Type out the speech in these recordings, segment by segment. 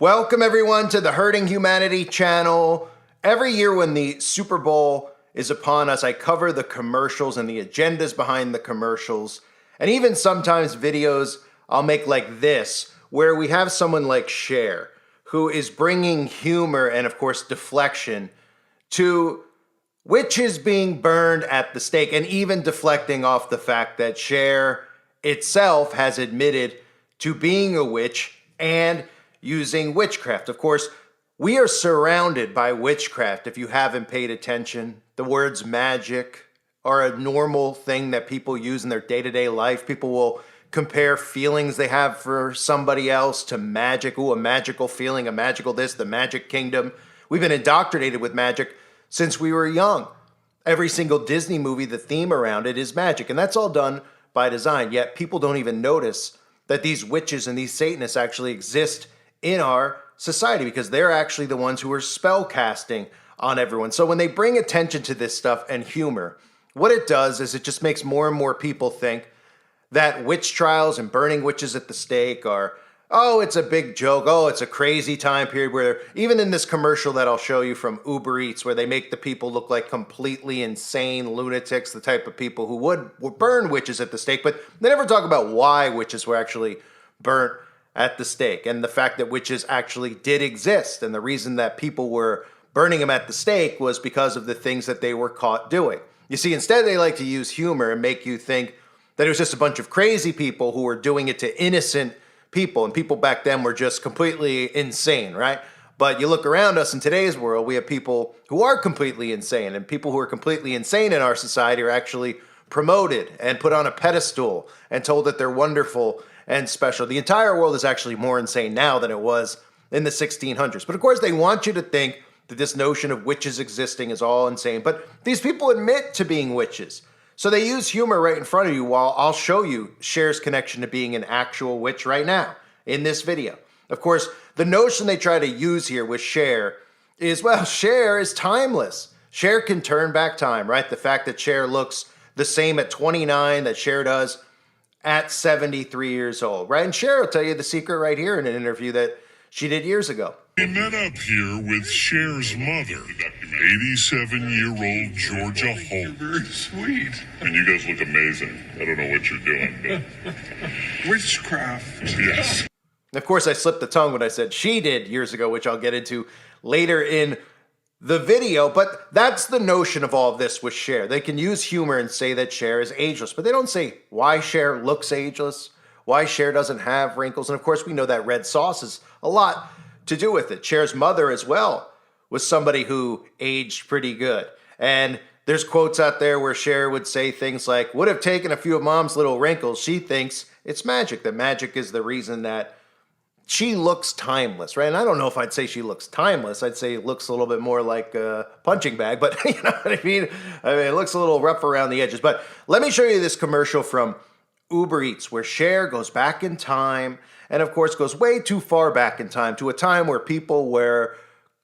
Welcome everyone to the Hurting Humanity channel. Every year when the Super Bowl is upon us, I cover the commercials and the agendas behind the commercials. And even sometimes videos I'll make like this, where we have someone like Cher, who is bringing humor and of course deflection to witches being burned at the stake, and even deflecting off the fact that Cher itself has admitted to being a witch and using witchcraft. Of course, we are surrounded by witchcraft. If you haven't paid attention, the words magic are a normal thing that people use in their day-to-day life. People will compare feelings they have for somebody else to magic. Ooh, a magical feeling, a magical this, the magic kingdom. We've been indoctrinated with magic since we were young. Every single Disney movie, the theme around it is magic, and that's all done by design. Yet people don't even notice that these witches and these Satanists actually exist in our society, because they're actually the ones who are spell casting on everyone. So when they bring attention to this stuff and humor, what it does is it just makes more and more people think that witch trials and burning witches at the stake are, oh, it's a big joke. Oh, it's a crazy time period where, even in this commercial that I'll show you from Uber Eats, where they make the people look like completely insane lunatics, the type of people who would burn witches at the stake, but they never talk about why witches were actually burnt at the stake, and the fact that witches actually did exist. And the reason that people were burning them at the stake was because of the things that they were caught doing. You see, instead they like to use humor and make you think that it was just a bunch of crazy people who were doing it to innocent people, and people back then were just completely insane, right? But you look around us in today's world, we have people who are completely insane, and people who are completely insane in our society are actually promoted and put on a pedestal and told that they're wonderful and special. The entire world is actually more insane now than it was in the 1600s. But of course, they want you to think that this notion of witches existing is all insane. But these people admit to being witches. So they use humor right in front of you, while I'll show you Cher's connection to being an actual witch right now in this video. Of course, the notion they try to use here with Cher is, well, Cher is timeless. Cher can turn back time, right? The fact that Cher looks the same at 29 that Cher does at 73 years old, right? And Cher will tell you the secret right here in an interview that she did years ago. We met up here with Cher's mother, 87-year-old Georgia Holt. You're very sweet. And you guys look amazing. I don't know what you're doing, but... Witchcraft. Yes. Of course, I slipped the tongue when I said she did years ago, which I'll get into later in the video. But that's the notion of all of this with Cher. They can use humor and say that Cher is ageless, but they don't say why Cher looks ageless, why Cher doesn't have wrinkles. And of course, we know that red sauce is a lot to do with it. Cher's mother as well was somebody who aged pretty good. And there's quotes out there where Cher would say things like, would have taken a few of mom's little wrinkles. She thinks it's magic, that magic is the reason that she looks timeless, right? And I don't know if I'd say she looks timeless. I'd say it looks a little bit more like a punching bag, but you know what I mean? It looks a little rough around the edges. But let me show you this commercial from Uber Eats, where Cher goes back in time, and of course goes way too far back in time, to a time where people were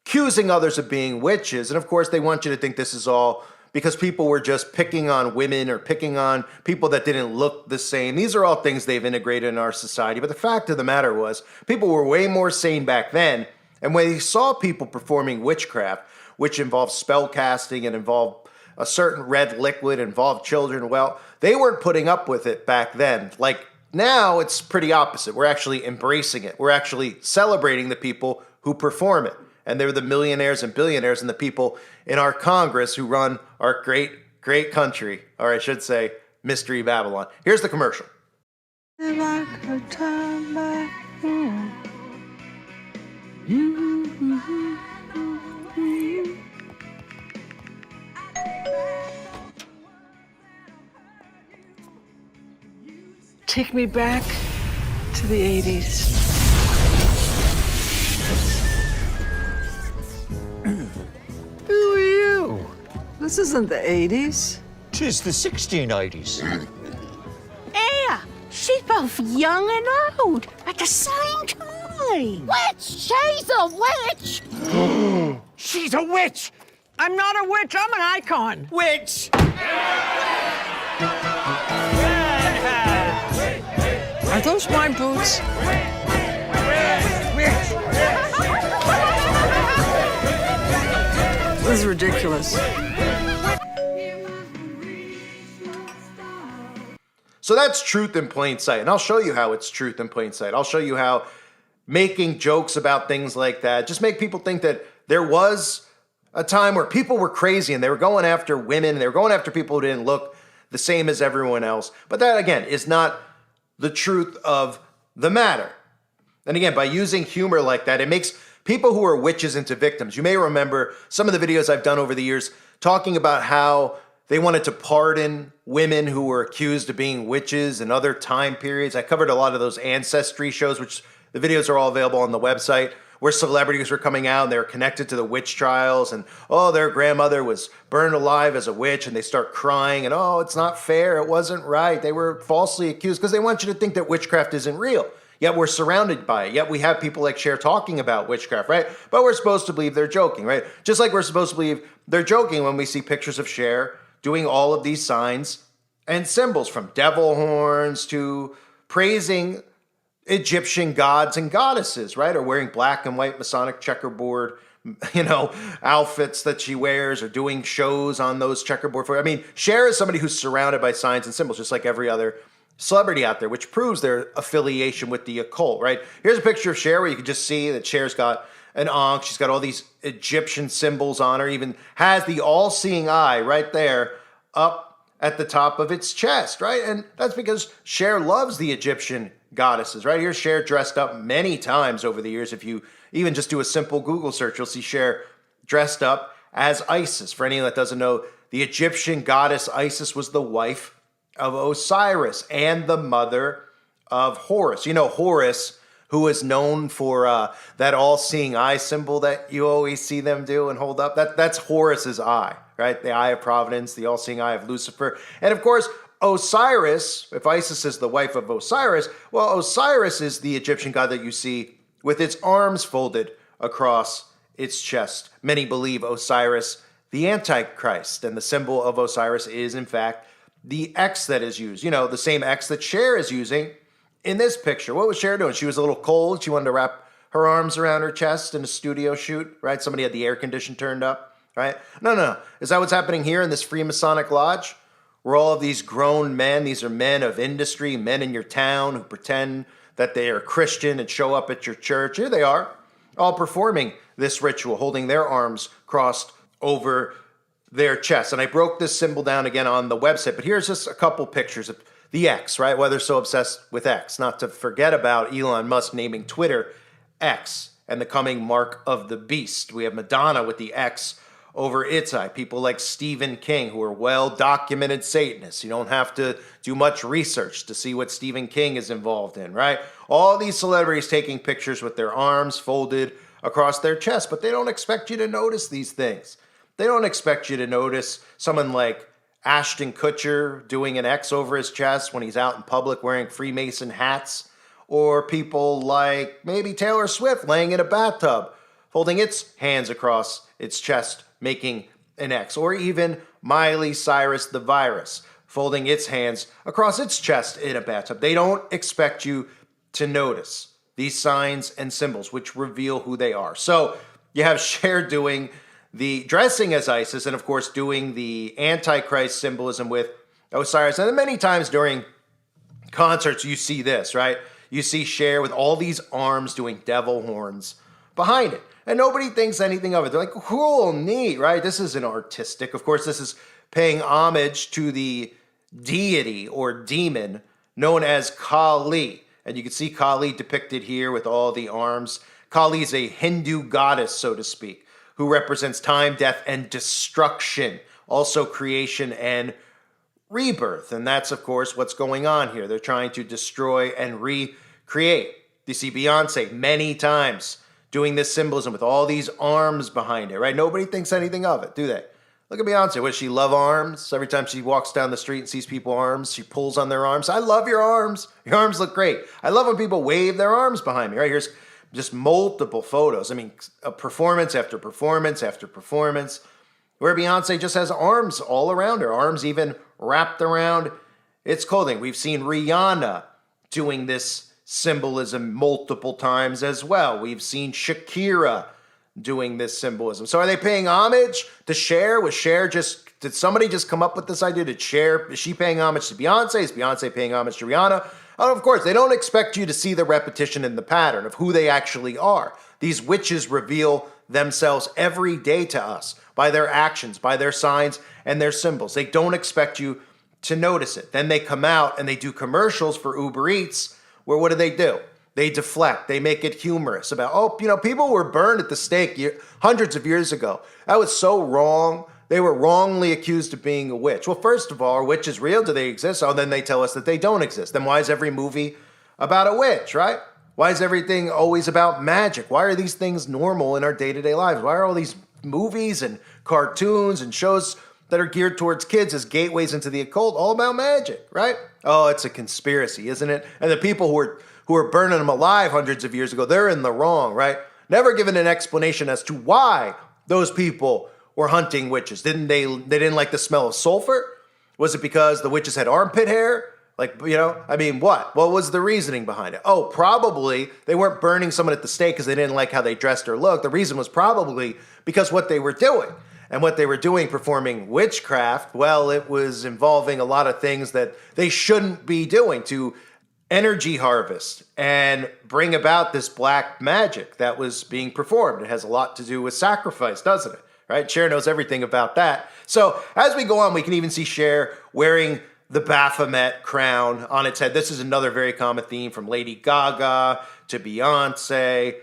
accusing others of being witches. And of course, they want you to think this is all because people were just picking on women or picking on people that didn't look the same. These are all things they've integrated in our society. But the fact of the matter was, people were way more sane back then. And when they saw people performing witchcraft, which involved spell casting and involved a certain red liquid, involved children, well, they weren't putting up with it back then. Like now, it's pretty opposite. We're actually embracing it. We're actually celebrating the people who perform it. And they're the millionaires and billionaires and the people in our Congress who run our great, great country, or I should say, Mystery Babylon. Here's the commercial. Take me back to the 80s. Who are you? This isn't the 80s. 'Tis the 1680s. Yeah, she's both young and old at the same time. Witch! She's a witch! She's a witch! I'm not a witch, I'm an icon. Witch! Are those my boots? Witch! is ridiculous. So that's truth in plain sight. And I'll show you how it's truth in plain sight. I'll show you how making jokes about things like that just make people think that there was a time where people were crazy and they were going after women, and they were going after people who didn't look the same as everyone else. But that, again, is not the truth of the matter. And again, by using humor like that, it makes people who are witches into victims. You may remember some of the videos I've done over the years talking about how they wanted to pardon women who were accused of being witches in other time periods. I covered a lot of those ancestry shows, which the videos are all available on the website, where celebrities were coming out and they were connected to the witch trials, and oh, their grandmother was burned alive as a witch, and they start crying and oh, it's not fair, it wasn't right, they were falsely accused, because they want you to think that witchcraft isn't real. Yet we're surrounded by it. Yet we have people like Cher talking about witchcraft, right? But we're supposed to believe they're joking, right? Just like we're supposed to believe they're joking when we see pictures of Cher doing all of these signs and symbols, from devil horns to praising Egyptian gods and goddesses, right? Or wearing black and white Masonic checkerboard, outfits that she wears, or doing shows on those checkerboard. I mean, Cher is somebody who's surrounded by signs and symbols, just like every other celebrity out there, which proves their affiliation with the occult, right? Here's a picture of Cher where you can just see that Cher's got an ankh. She's got all these Egyptian symbols on her, even has the all-seeing eye right there up at the top of its chest, right? And that's because Cher loves the Egyptian goddesses, right? Here's Cher dressed up many times over the years. If you even just do a simple Google search, you'll see Cher dressed up as Isis. For anyone that doesn't know, the Egyptian goddess Isis was the wife of Osiris and the mother of Horus. You know, Horus, who is known for that all-seeing eye symbol that you always see them do and hold up. That's Horus's eye, right? The eye of providence, the all-seeing eye of Lucifer. And of course, Osiris, if Isis is the wife of Osiris, well, Osiris is the Egyptian god that you see with its arms folded across its chest. Many believe Osiris, the Antichrist, and the symbol of Osiris is, in fact, the X that is used. You know, the same X that Cher is using in this picture. What was Cher doing? She was a little cold. She wanted to wrap her arms around her chest in a studio shoot, right? Somebody had the air condition turned up, right? No. Is that what's happening here in this Freemasonic lodge? Where all of these grown men, these are men of industry, men in your town who pretend that they are Christian and show up at your church. Here they are, all performing this ritual, holding their arms crossed over their chest. And I broke this symbol down again on the website, but here's just a couple pictures of the X, right? Why they're so obsessed with X. Not to forget about Elon Musk naming Twitter X and the coming mark of the beast. We have Madonna with the X over its eye. People like Stephen King, who are well-documented Satanists. You don't have to do much research to see what Stephen King is involved in, right? All these celebrities taking pictures with their arms folded across their chest, but they don't expect you to notice these things. They don't expect you to notice someone like Ashton Kutcher doing an X over his chest when he's out in public wearing Freemason hats, or people like maybe Taylor Swift laying in a bathtub, folding its hands across its chest, making an X, or even Miley Cyrus the Virus, folding its hands across its chest in a bathtub. They don't expect you to notice these signs and symbols, which reveal who they are. So you have Cher doing the dressing as Isis, and of course doing the Antichrist symbolism with Osiris. And many times during concerts you see this, right? You see Cher with all these arms doing devil horns behind it. And nobody thinks anything of it. They're like, cool, neat, right? This isn't artistic. Of course, this is paying homage to the deity or demon known as Kali. And you can see Kali depicted here with all the arms. Kali is a Hindu goddess, so to speak, who represents time, death, and destruction, also creation and rebirth. And that's, of course, what's going on here. They're trying to destroy and recreate. You see Beyonce many times doing this symbolism with all these arms behind it, right? Nobody thinks anything of it, do they? Look at Beyonce. What, does she love arms? Every time she walks down the street and sees people's arms, she pulls on their arms. I love your arms. Your arms look great. I love when people wave their arms behind me, right? Here's just multiple photos. I mean, a performance after performance after performance, where Beyonce just has arms all around her, arms even wrapped around its clothing. We've seen Rihanna doing this symbolism multiple times as well. We've seen Shakira doing this symbolism. So are they paying homage to Cher? Did somebody just come up with this idea? Is she paying homage to Beyonce? Is Beyonce paying homage to Rihanna? Oh, of course, they don't expect you to see the repetition in the pattern of who they actually are. These witches reveal themselves every day to us by their actions, by their signs, and their symbols. They don't expect you to notice it. Then they come out and they do commercials for Uber Eats where what do? They deflect. They make it humorous about, people were burned at the stake hundreds of years ago. That was so wrong. They were wrongly accused of being a witch. Well, first of all, are witches real? Do they exist? Oh, then they tell us that they don't exist. Then why is every movie about a witch, right? Why is everything always about magic? Why are these things normal in our day-to-day lives? Why are all these movies and cartoons and shows that are geared towards kids as gateways into the occult all about magic, right? Oh, it's a conspiracy, isn't it? And the people who are burning them alive hundreds of years ago, they're in the wrong, right? Never given an explanation as to why those people were hunting witches. They didn't like the smell of sulfur? Was it because the witches had armpit hair? What? What was the reasoning behind it? Oh, probably they weren't burning someone at the stake because they didn't like how they dressed or looked. The reason was probably because what they were doing. And what they were doing, performing witchcraft, well, it was involving a lot of things that they shouldn't be doing to energy harvest and bring about this black magic that was being performed. It has a lot to do with sacrifice, doesn't it? Right? Cher knows everything about that. So as we go on, we can even see Cher wearing the Baphomet crown on its head. This is another very common theme from Lady Gaga to Beyonce.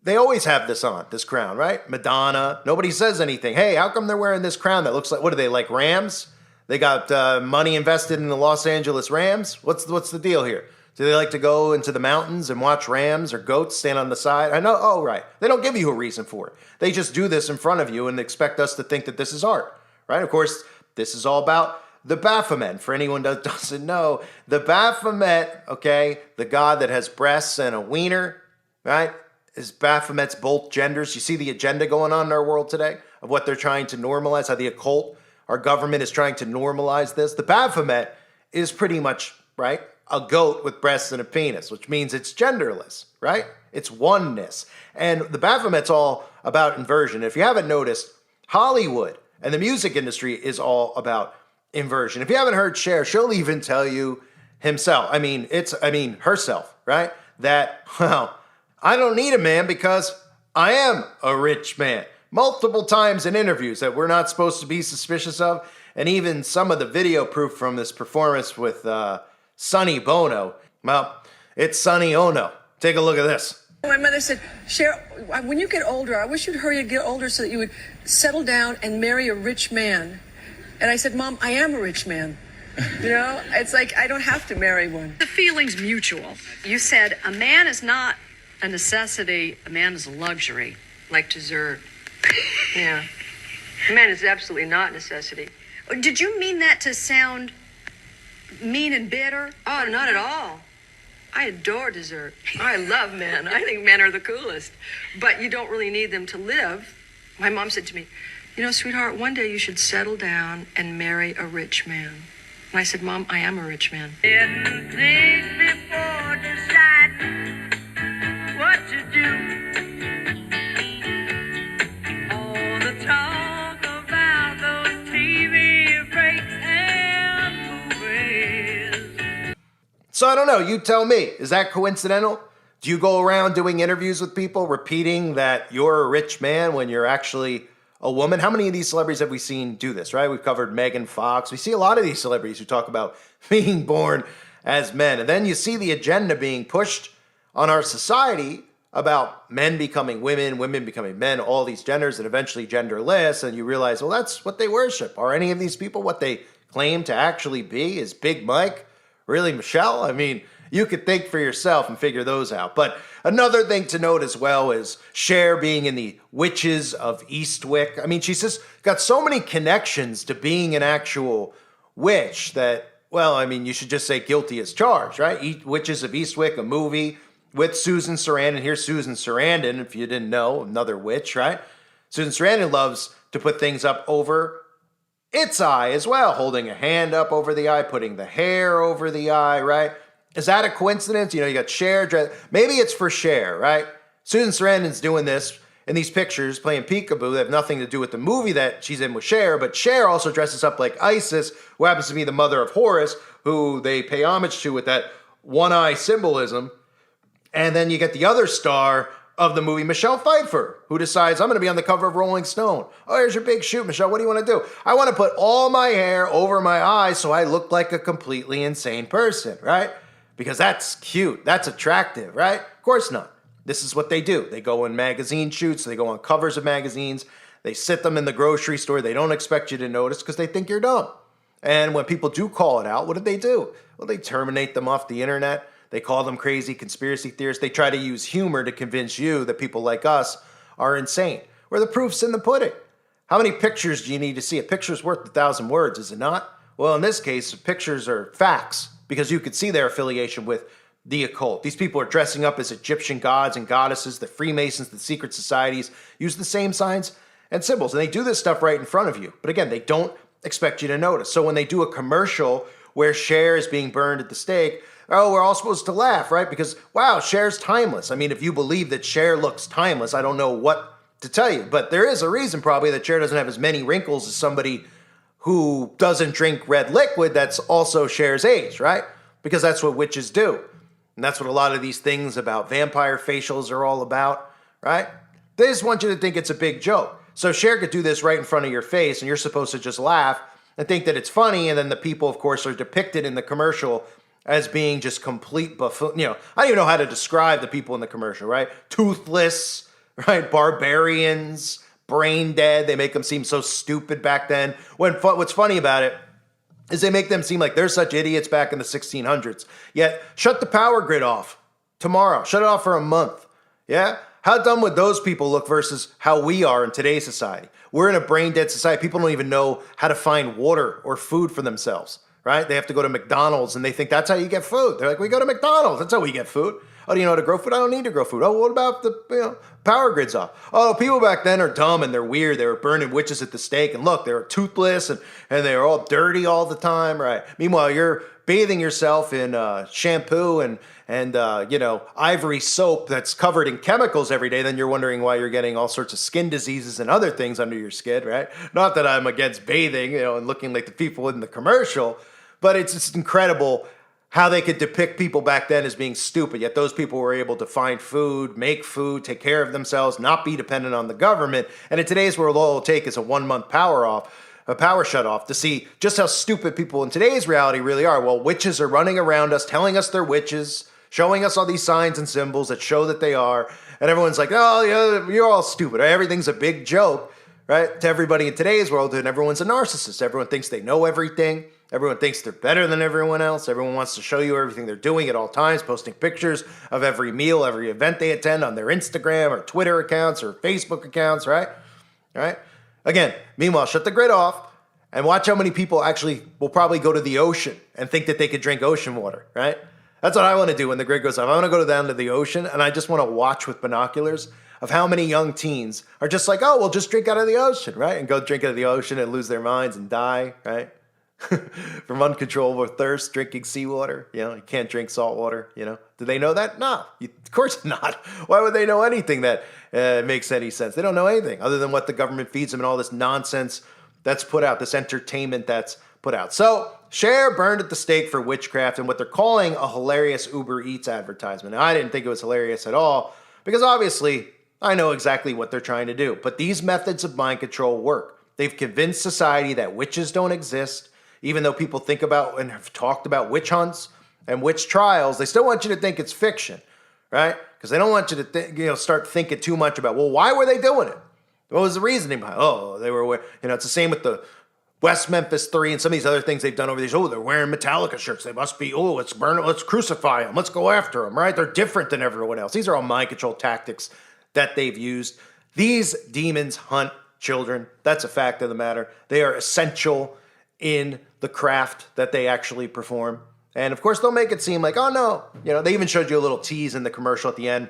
They always have this on, this crown, right? Madonna. Nobody says anything. Hey, how come they're wearing this crown that looks like, what are they, like Rams? They got money invested in the Los Angeles Rams? What's the deal here? Do they like to go into the mountains and watch rams or goats stand on the side? I know, oh, right. They don't give you a reason for it. They just do this in front of you and expect us to think that this is art, right? Of course, this is all about the Baphomet. For anyone that doesn't know, the Baphomet, okay, the god that has breasts and a wiener, right, is Baphomet's both genders. You see the agenda going on in our world today of what they're trying to normalize, how the occult, our government is trying to normalize this. The Baphomet is pretty much, right, a goat with breasts and a penis, which means it's genderless, right? It's oneness. And the Baphomet's all about inversion. If you haven't noticed, Hollywood and the music industry is all about inversion. If you haven't heard Cher, she'll even tell you herself, right? That, well, I don't need a man because I am a rich man. Multiple times in interviews that we're not supposed to be suspicious of. And even some of the video proof from this performance with Sonny Bono. Well, it's Sonny Ono. Take a look at this. My mother said, Cher, when you get older, I wish you'd hurry and get older so that you would settle down and marry a rich man. And I said, Mom, I am a rich man. It's like I don't have to marry one. The feeling's mutual. You said a man is not a necessity, a man is a luxury, like dessert. Yeah. A man is absolutely not a necessity. Did you mean that to sound mean and bitter? Oh, not at all. I adore dessert. I love men. I think men are the coolest. But you don't really need them to live. My mom said to me, sweetheart, one day you should settle down and marry a rich man. And I said, Mom, I am a rich man. Think before deciding what to do. All the talk about those TV breaks and movies. So I don't know, you tell me, is that coincidental? Do you go around doing interviews with people repeating that you're a rich man when you're actually a woman? How many of these celebrities have we seen do this, right? We've covered Megan Fox. We see a lot of these celebrities who talk about being born as men. And then you see the agenda being pushed on our society about men becoming women, women becoming men, all these genders, and eventually genderless. And you realize, well, that's what they worship. Are any of these people what they claim to actually be? Is Big Mike really Michelle? I mean, you could think for yourself and figure those out. But another thing to note as well is Cher being in the Witches of Eastwick. I mean, she's just got so many connections to being an actual witch that, well, I mean, you should just say guilty as charged, right? Witches of Eastwick, a movie with Susan Sarandon. Here's Susan Sarandon, if you didn't know, another witch, right? Susan Sarandon loves to put things up over its eye as well, holding a hand up over the eye, putting the hair over the eye, right? Is that a coincidence? You got Cher. Maybe it's for Cher, right? Susan Sarandon's doing this. in these pictures playing peekaboo that have nothing to do with the movie that she's in with Cher, but Cher also dresses up like Isis, who happens to be the mother of Horus, who they pay homage to with that one eye symbolism. And then you get the other star of the movie, Michelle Pfeiffer, who decides, I'm going to be on the cover of Rolling Stone. Oh, here's your big shoot, Michelle. What do you want to do? I want to put all my hair over my eyes so I look like a completely insane person, right? Because that's cute. That's attractive, right? Of course not. This is what they do. They go in magazine shoots. They go on covers of magazines. They sit them in the grocery store. They don't expect you to notice because they think you're dumb. And when people do call it out, what do? Well, they terminate them off the internet. They call them crazy conspiracy theorists. They try to use humor to convince you that people like us are insane. Where the proof's in the pudding. How many pictures do you need to see? A picture's worth 1,000 words, is it not? Well, in this case, pictures are facts because you could see their affiliation with the occult. These people are dressing up as Egyptian gods and goddesses. The Freemasons, the secret societies use the same signs and symbols. And they do this stuff right in front of you. But again, they don't expect you to notice. So when they do a commercial where Cher is being burned at the stake, oh, we're all supposed to laugh, right? Because, wow, Cher's timeless. I mean, if you believe that Cher looks timeless, I don't know what to tell you. But there is a reason probably that Cher doesn't have as many wrinkles as somebody who doesn't drink red liquid that's also Cher's age, right? Because that's what witches do. And that's what a lot of these things about vampire facials are all about, right? They just want you to think it's a big joke. So Cher could do this right in front of your face, and you're supposed to just laugh and think that it's funny, and then the people, of course, are depicted in the commercial as being just complete buffoon. You know, I don't even know how to describe the people in the commercial, right? Toothless, right? Barbarians, brain dead. They make them seem so stupid back then. What's funny about it is they make them seem like they're such idiots back in the 1600s. Yet, shut the power grid off tomorrow. Shut it off for a month. Yeah? How dumb would those people look versus how we are in today's society? We're in a brain dead society. People don't even know how to find water or food for themselves. Right? They have to go to McDonald's and they think that's how you get food. They're like, we go to McDonald's. That's how we get food. Oh, do you know how to grow food? I don't need to grow food. Oh, what about the power grids off? Oh, people back then are dumb and they're weird. They were burning witches at the stake. And look, they were toothless and they were all dirty all the time. Right? Meanwhile, you're bathing yourself in shampoo and ivory soap that's covered in chemicals every day. Then you're wondering why you're getting all sorts of skin diseases and other things under your skin, right? Not that I'm against bathing, and looking like the people in the commercial. But it's just incredible how they could depict people back then as being stupid, yet those people were able to find food, make food, take care of themselves, not be dependent on the government. And in today's world, all it'll take is a 1 month power shut off to see just how stupid people in today's reality really are. Well, witches are running around us, telling us they're witches, showing us all these signs and symbols that show that they are. And everyone's like, oh, yeah, you're all stupid. Everything's a big joke, right? To everybody in today's world, and everyone's a narcissist. Everyone thinks they know everything. Everyone thinks they're better than everyone else. Everyone wants to show you everything they're doing at all times, posting pictures of every meal, every event they attend on their Instagram or Twitter accounts or Facebook accounts, right? All right? Again, meanwhile, shut the grid off and watch how many people actually will probably go to the ocean and think that they could drink ocean water, right? That's what I want to do when the grid goes off. I want to go down to the ocean and I just want to watch with binoculars of how many young teens are just like, oh, we'll just drink out of the ocean, right? And go drink out of the ocean and lose their minds and die, right? From uncontrollable thirst, drinking seawater. You can't drink salt water, Do they know that? No, of course not. Why would they know anything that makes any sense? They don't know anything other than what the government feeds them and all this nonsense that's put out, this entertainment that's put out. So, Cher burned at the stake for witchcraft and what they're calling a hilarious Uber Eats advertisement. Now, I didn't think it was hilarious at all because obviously I know exactly what they're trying to do. But these methods of mind control work. They've convinced society that witches don't exist. Even though people think about and have talked about witch hunts and witch trials, they still want you to think it's fiction, right? Because they don't want you to start thinking too much about, well, why were they doing it? What was the reasoning behind it? Oh, they were, it's the same with the West Memphis 3 and some of these other things they've done over these. Oh, they're wearing Metallica shirts. They must be, let's burn them. Let's crucify them. Let's go after them, right? They're different than everyone else. These are all mind control tactics that they've used. These demons hunt children. That's a fact of the matter. They are essential in the craft that they actually perform. And of course, they'll make it seem like, oh no, they even showed you a little tease in the commercial at the end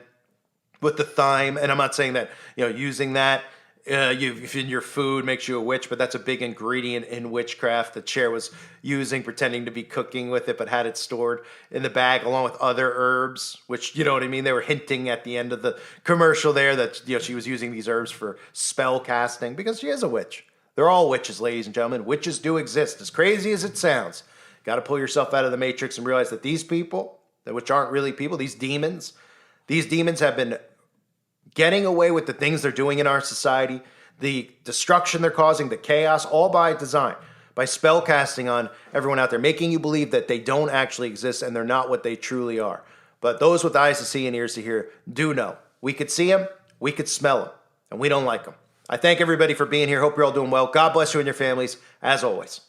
with the thyme. And I'm not saying that, using that if in your food makes you a witch, but that's a big ingredient in witchcraft that Cher was using, pretending to be cooking with it, but had it stored in the bag along with other herbs, which, you know what I mean? They were hinting at the end of the commercial there that, you know, she was using these herbs for spell casting because she is a witch. They're all witches, ladies and gentlemen. Witches do exist, as crazy as it sounds. Got to pull yourself out of the matrix and realize that these people, which aren't really people, these demons have been getting away with the things they're doing in our society, the destruction they're causing, the chaos, all by design, by spell casting on everyone out there, making you believe that they don't actually exist and they're not what they truly are. But those with eyes to see and ears to hear do know. We could see them, we could smell them, and we don't like them. I thank everybody for being here. Hope you're all doing well. God bless you and your families, as always.